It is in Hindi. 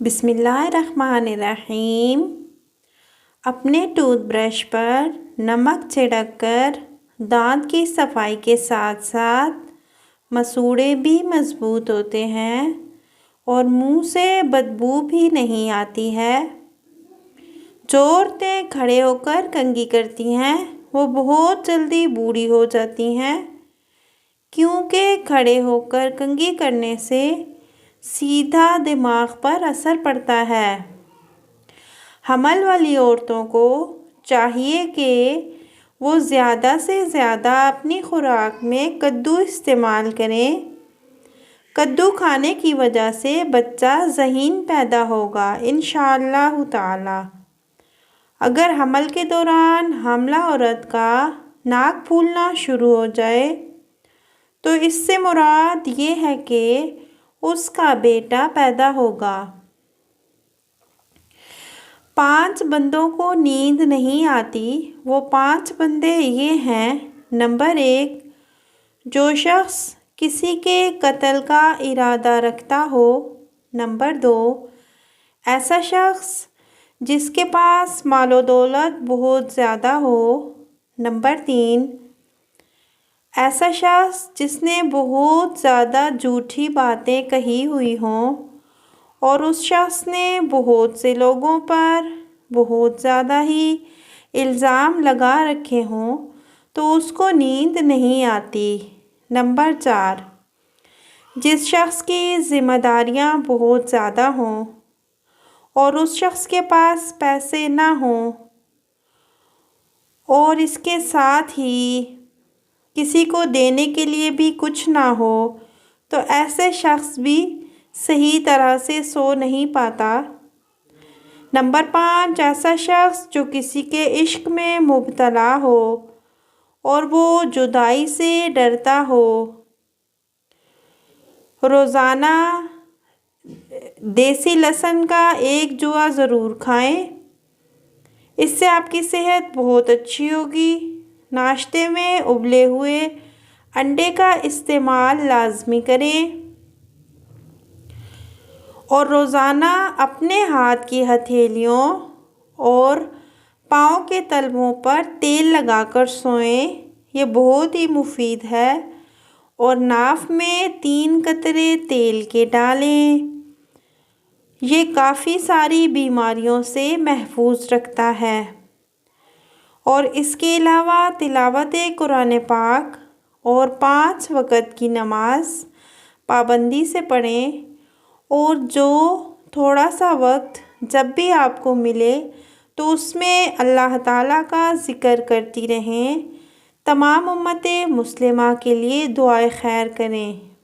बिस्मिल्लाहिर्रहमानिर्रहीम। अपने टूथब्रश पर नमक छिड़ककर दांत की सफाई के साथ साथ मसूड़े भी मज़बूत होते हैं और मुंह से बदबू भी नहीं आती है। जो औरतें खड़े होकर कंघी करती हैं वो बहुत जल्दी बूढ़ी हो जाती हैं, क्योंकि खड़े होकर कंघी करने से सीधा दिमाग पर असर पड़ता है। हमल वाली औरतों को चाहिए कि वो ज़्यादा से ज़्यादा अपनी खुराक में कद्दू इस्तेमाल करें। कद्दू खाने की वजह से बच्चा ज़हीन पैदा होगा इंशाअल्लाह ताला। अगर हमल के दौरान हामिला औरत का नाक फूलना शुरू हो जाए तो इससे मुराद ये है कि उसका बेटा पैदा होगा। 5 बंदों को नींद नहीं आती, वो 5 बंदे ये हैं। नंबर 1, जो शख्स किसी के कत्ल का इरादा रखता हो। नंबर 2, ऐसा शख्स जिसके पास मालो दौलत बहुत ज़्यादा हो। नंबर 3, ऐसा शख्स जिसने बहुत ज़्यादा झूठी बातें कही हुई हों और उस शख्स ने बहुत से लोगों पर बहुत ज़्यादा ही इल्ज़ाम लगा रखे हों तो उसको नींद नहीं आती। नंबर 4, जिस शख्स की ज़िम्मेदारियां बहुत ज़्यादा हों और उस शख्स के पास पैसे ना हों और इसके साथ ही किसी को देने के लिए भी कुछ ना हो, तो ऐसे शख्स भी सही तरह से सो नहीं पाता। नंबर 5, ऐसा शख्स जो किसी के इश्क में मुब्तला हो और वो जुदाई से डरता हो। रोज़ाना देसी लहसुन का 1 जुआ ज़रूर खाएं, इससे आपकी सेहत बहुत अच्छी होगी। नाश्ते में उबले हुए अंडे का इस्तेमाल लाजमी करें और रोज़ाना अपने हाथ की हथेलियों और पाँव के तलवों पर तेल लगाकर सोएं, ये बहुत ही मुफीद है। और नाक में 3 कतरे तेल के डालें, ये काफ़ी सारी बीमारियों से महफूज रखता है। और इसके अलावा तिलावत कुरान पाक और 5 वक़्त की नमाज पाबंदी से पढ़ें और जो थोड़ा सा वक्त जब भी आपको मिले तो उसमें अल्लाह ताला का ज़िक्र करती रहें। तमाम उम्मत मुस्लिमा के लिए दुआए खैर करें।